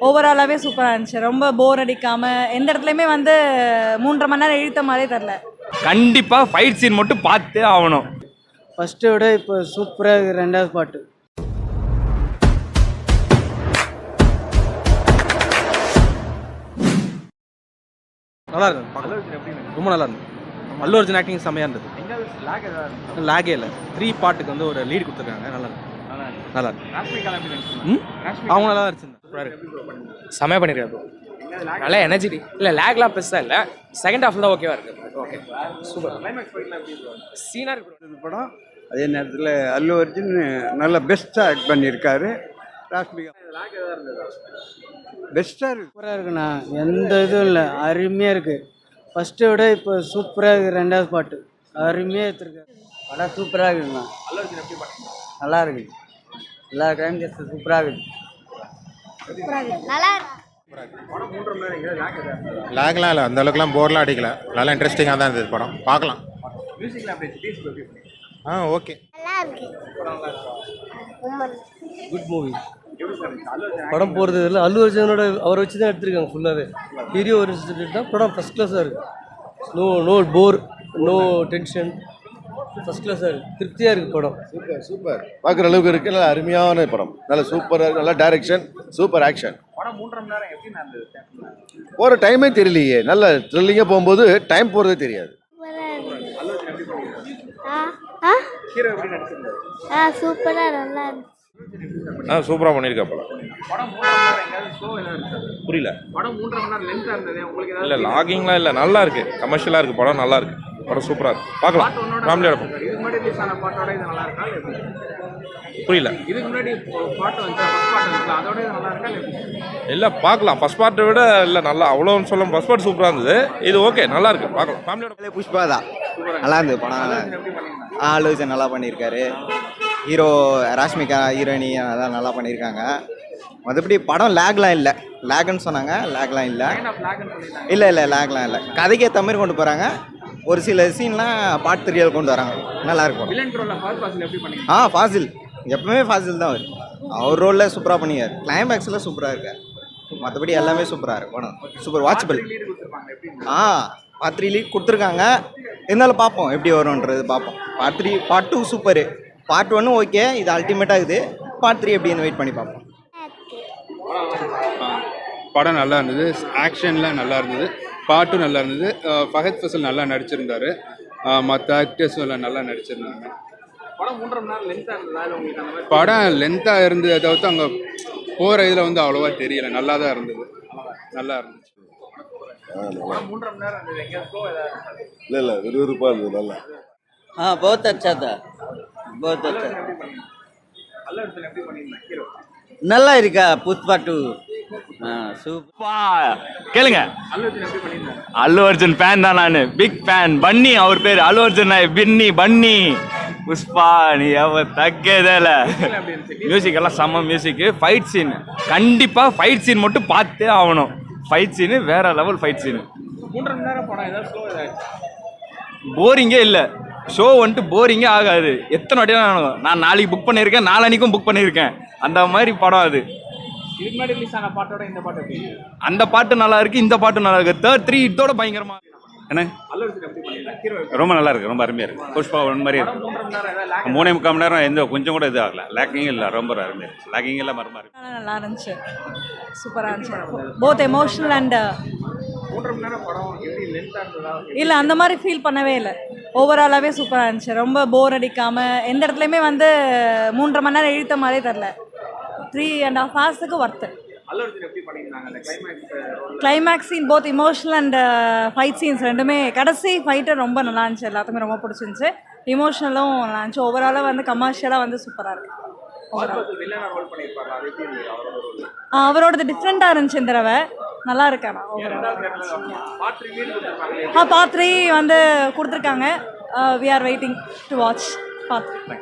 ஓவராலாகவே சூப்பராக இருந்துச்சு. ரொம்ப போர் அடிக்காமல் எந்த இடத்துலையுமே வந்து 3.5 மணி நேரம் இழுத்த மாதிரியே தெரில. கண்டிப்பாக ஃபைட் சீன் மட்டும் பார்த்தே ஆகணும். ஃபஸ்ட்டை விட இப்போ சூப்பராக இருக்குது ரெண்டாவது பாட்டு. நல்லா இருக்கு, ரொம்ப நல்லா இருந்தது. அல்லு அர்ஜுன் ஆக்டிங் செம்மையாக இருந்தது. லேகே இல்லை. 3 பாட்டுக்கு வந்து ஒரு லீடு கொடுத்துருக்காங்க. நல்லா இருக்கு, நல்லா இருக்கு. அவங்க நல்லா இருந்துச்சு. செம்மையாக பண்ணியிருக்காரு ப்ரோ. நல்லா எனர்ஜி இல்லை, லேக்லாம் பெருசாக இல்லை. செகண்ட் ஹாஃப் தான் ஓகேவா இருக்கு. Okay super. சீனாக இருக்கு படம். அதே நேரத்தில் அல்லு அர்ஜுன் நல்ல பெஸ்ட்டாக ஆக்ட் பண்ணியிருக்காரு. ராஷ்மிகா பெஸ்ட்டாக இருக்கு, சூப்பராக இருக்குண்ணா, எந்த இதுவும் இல்லை, அருமையாக இருக்குது. ஃபஸ்ட்டை விட இப்போ சூப்பராக இருக்குது ரெண்டாவது பாட்டு, அருமையாக எடுத்துருக்காரு. படம் சூப்பராக இருக்குண்ணா, நல்லா இருக்குது. எல்லா கிரைம் கேஸ் சூப்பராக இருக்குது. லேக்லாம் இல்லை, அந்த அளவுக்குலாம் போர்லாம் அடிக்கல. நல்லா இன்ட்ரெஸ்டிங்காக தான் இருந்தது படம், பார்க்கலாம். ஓகே. Good movie. படம் போகிறது இல்லை, அல்லு அர்ஜுனோட அவரை வச்சு தான் எடுத்திருக்காங்க ஃபுல்லாகவே. ஹீரோ ஒரு தான் படம் ஃபஸ்ட் கிளாஸாக இருக்குது. நோ போர், நோ டென்ஷன், ஃபஸ்ட் கிளாஸாக இருக்குது. திருப்தியாக இருக்குது படம். சூப்பர் பார்க்குற அளவுக்கு இருக்குது. நல்லா அருமையான படம், நல்ல சூப்பராக, நல்லா டைரக்ஷன், சூப்பர் ஆக்ஷன். போகிற டைமே தெரியலையே, நல்ல த்ரில்லிங்காக போகும்போது டைம் போகிறதே தெரியாது. சூப்பராக நல்லா சூப்பராக பண்ணியிருக்கா படம். புரியல. இல்லை லாகிங்லாம் இல்லை, நல்லா இருக்கு, கமர்ஷியலாக இருக்கு படம், நல்லா இருக்கு படம், சூப்பராக இருக்கு, பார்க்கலாம். ஃபேமிலியோட புரியல. இல்லை பார்க்கலாம், ஃபர்ஸ்ட் பார்ட்டை விட இல்லை நல்லா அவ்வளோன்னு சொல்ல. ஃபர்ஸ்ட் பார்ட் சூப்பராக இருந்தது, இது ஓகே நல்லா இருக்கு, பார்க்கலாம் ஃபேமிலியோட. புஷ்பா தான் நல்லா இருந்தது படம். அல்லு அர்ஜுன் நல்லா பண்ணியிருக்காரு. ஹீரோ ராஷ்மிகா ஹீரோயினி அதான் நல்லா பண்ணியிருக்காங்க. மற்றபடி படம் லேக்லாம் இல்லை. லேக்னு சொன்னாங்க, லேக்லாம் இல்லை. இல்லை லேக்லாம் இல்லை. கதைக்கு ஏற்ற மாதிரி கொண்டு போகிறாங்க. ஒரு சில சீன்லாம் பார்ட் 3 கொண்டு வராங்க, நல்லா இருக்கும். ஃபாசில் எப்பவுமே ஃபாசில் தான் வரும். அவர் ரோலில் சூப்பராக பண்ணிக்கார். கிளைமேக்ஸில் சூப்பராக இருக்கார். மற்றபடி எல்லாமே சூப்பராக இருக்கும் படம், சூப்பர் வாட்சபிள். பார்ட் 3 லீட் கொடுத்துருக்காங்க. இருந்தாலும் பார்ப்போம் எப்படி வரும்ன்றது பார்ப்போம். Part 3 part 2 super. Part 1 okay, இது அல்டிமேட்டாக இருக்குது. பார்ட் 3 எப்படின்னு வெயிட் பண்ணி பார்ப்போம். படம் நல்லா இருந்தது, ஆக்ஷன்லாம் நல்லா இருந்தது, பாட்டும் நல்லா இருந்தது. ஃபஹத் ஃபசல் நல்லா நடிச்சிருந்தாரு, மற்ற ஆக்டர்ஸும் எல்லாம் நல்லா நடிச்சிருந்தாங்க. படம் லென்த்தாக இருந்தது, அதாவது அங்கே போகிற இதில் வந்து அவ்வளோவா தெரியல, நல்லா தான் இருந்தது, நல்லா இருந்துச்சு. இல்லை விறுவிறுப்பாக இருந்தது, நல்லா. बहुत अच्छा था, बहुत अच्छा. நல்லா இருக்கா புஷ்பா 2? கேளுங்க. அல்லு அர்ஜுன் ஃபேன் தான் நான், பிக் ஃபேன். பன்னி அவர் பேர், அல்லு அர்ஜுன் பன்னி. புஷ்பா நீ தக்கேதல. மியூசிக் எல்லாம் செம்ம மியூசிக். ஃபைட் சீன் கண்டிப்பாக ஃபைட் சீன் மட்டும் பார்த்தே ஆகணும். ஃபைட் சீனு வேற லெவல் ஃபைட் சீனு. 3.5 மணி நேரம் படம் ஏதாவது ஸ்லோ ஏதாச்சும் போரிங்கே இல்லை. ஷோ வந்துட்டு போரிங்கே ஆகாது. எத்தனை வாட்டி நான் நாளைக்கு புக் பண்ணியிருக்கேன், நாளன்னைக்கும் புக் பண்ணியிருக்கேன். அந்த மாதிரி படம் அது. இதுக்கு முன்னாடி ரிலீஸ் ஆன பாட்டோட இந்த பாட்டு எப்படி? அந்த பாட்டு நல்லா இருக்கு, இந்த பாட்டு நல்லா இருக்கு. தேர்ட் 3 இதோட பயங்கரமா என்ன ரொம்ப நல்லா இருக்கு, ரொம்ப அருமையாக இருக்கு. புஷ்பா ஒன் மாதிரி இருக்கு. 3.25 மணி நேரம் எந்த கொஞ்சம் கூட இது ஆகல, லேக்கிங் இல்லை, ரொம்ப அருமையாக இருக்கு. லேக்கிங் எல்லாம் மரமா இருக்கு. நல்லா இருந்துச்சு, சூப்பராக இருந்துச்சு. போத் எமோஷனல் அண்ட் 3.5 மணி நேரம் படம் எப்படி லென்த்தாக இருந்ததா? இல்லை அந்த மாதிரி ஃபீல் பண்ணவே இல்லை. ஓவராலாகவே சூப்பராக இருந்துச்சு. ரொம்ப போர் அடிக்காமல் எந்த இடத்துலையுமே வந்து 3.5 மணி நேரம் இழுத்த மாதிரியே தெரில. 3.5 ஹவர்ஸுக்கு worth. Climax scene both emotional and fight scenes ரெண்டுமே. கடைசி ஃபைட்டு ரொம்ப நல்லா இருந்துச்சு, எல்லாத்துக்குமே ரொம்ப பிடிச்சிருந்துச்சு. இமோஷனலும் நல்லா இருந்துச்சு. ஓவராலாக வந்து கமர்ஷியலாக வந்து சூப்பராக இருக்கு. அவரோடது டிஃப்ரெண்ட்டாக இருந்துச்சு இந்த தடவை, நல்லா இருக்காண்ணா. பார்ட் 3 வந்து கொடுத்துருக்காங்க. We are waiting to watch part 3.